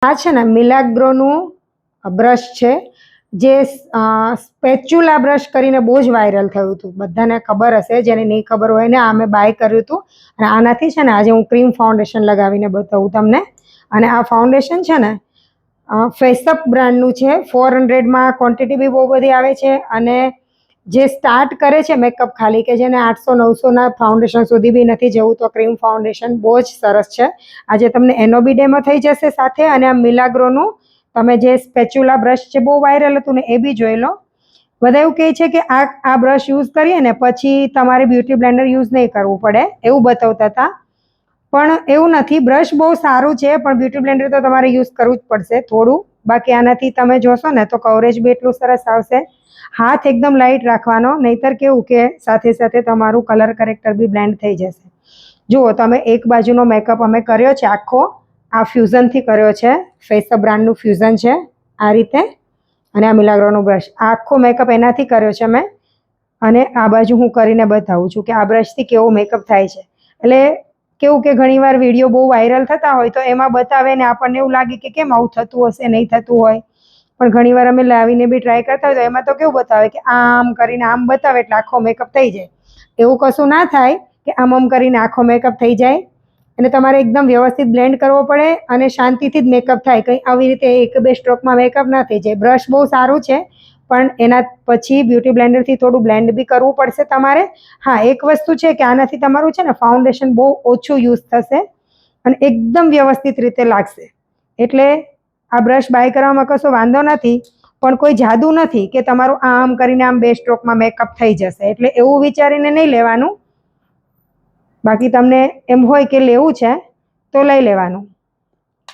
આ છે ને મિલાગ્રોનું બ્રશ છે, જે સ્પેચ્યુલા બ્રશ કરીને બહુ જ વાયરલ થયું હતું, બધાને ખબર હશે, જેને નહીં ખબર હોય ને આ મેં બાય કર્યું હતું. અને આનાથી છે ને આજે હું ક્રીમ ફાઉન્ડેશન લગાવીને બતાવું તમને. અને આ ફાઉન્ડેશન છે ને ફેસઅપ બ્રાન્ડનું છે, 400માં ક્વોન્ટિટી બી બહુ બધી આવે છે. અને જે સ્ટાર્ટ કરે છે મેકઅપ ખાલી, કે જેને 800-900ના ફાઉન્ડેશન સુધી બી નથી જવું, તો ક્રીમ ફાઉન્ડેશન બહુ જ સરસ છે. આજે તમને એનો બી ડેમો થઈ જશે સાથે, અને આ મિલાગ્રોનું તમે જે સ્પેચ્યુલા બ્રશ છે બહુ વાયરલ હતું ને એ બી જોઈ લો. બધા એવું કહે છે કે આ બ્રશ યુઝ કરીએ ને પછી તમારે બ્યુટી બ્લેન્ડર યુઝ નહીં કરવું પડે, એવું બતાવતા હતા. પણ એવું નથી, બ્રશ બહુ સારું છે, પણ બ્યુટી બ્લેન્ડર તો તમારે યુઝ કરવું જ પડશે થોડું. બાકી આનાથી તમે જોશો ને તો કવરેજ બી એટલું સરસ આવશે. હાથ એકદમ લાઇટ રાખવાનો, નહીતર કેવું કે સાથે સાથે તમારું કલર કરેક્ટર બી બ્લેન્ડ થઈ જશે. જુઓ તમે, એક બાજુનો મેકઅપ અમે કર્યો છે આખો, આ ફ્યુઝનથી કર્યો છે, ફેસઅપ બ્રાન્ડનું ફ્યુઝન છે આ રીતે. અને આ મિલાગ્રોનું બ્રશ, આ આખો મેકઅપ એનાથી કર્યો છે મેં. અને આ બાજુ હું કરીને બતાવું છું કે આ બ્રશથી કેવો મેકઅપ થાય છે. એટલે કેવું કે ઘણીવાર વિડીયો બહુ વાયરલ થતા હોય તો એમાં બતાવે ને આપણને એવું લાગે કે કેમ આવું થતું હશે, નહીં થતું હોય. પણ ઘણીવાર અમે લાવીને બી ટ્રાય કરતા હોય તો એમાં તો કેવું બતાવે કે આમ કરીને આમ બતાવે એટલે આખો મેકઅપ થઈ જાય. એવું કશું ના થાય કે આમ કરીને આખો મેકઅપ થઈ જાય. અને તમારે એકદમ વ્યવસ્થિત બ્લેન્ડ કરવો પડે અને શાંતિથી જ મેકઅપ થાય, કંઈ આવી રીતે 1-2 સ્ટ્રોકમાં મેકઅપ ના થઈ જાય. બ્રશ બહુ સારું છે, પણ એના પછી બ્યુટી બ્લેન્ડરથી થોડું બ્લેન્ડ બી કરવું પડશે તમારે. હા, એક વસ્તુ છે કે આનાથી તમારું છે ને ફાઉન્ડેશન બહુ ઓછું યુઝ થશે અને એકદમ વ્યવસ્થિત રીતે લાગશે. એટલે આ બ્રશ બાય કરવામાં કશો વાંધો નથી, પણ કોઈ જાદુ નથી કે તમારું આમ કરીને આમ 2 સ્ટ્રોકમાં મેકઅપ થઈ જશે, એટલે એવું વિચારીને નહીં લેવાનું. બાકી તમને એમ હોય કે લેવું છે તો લઈ લેવાનું.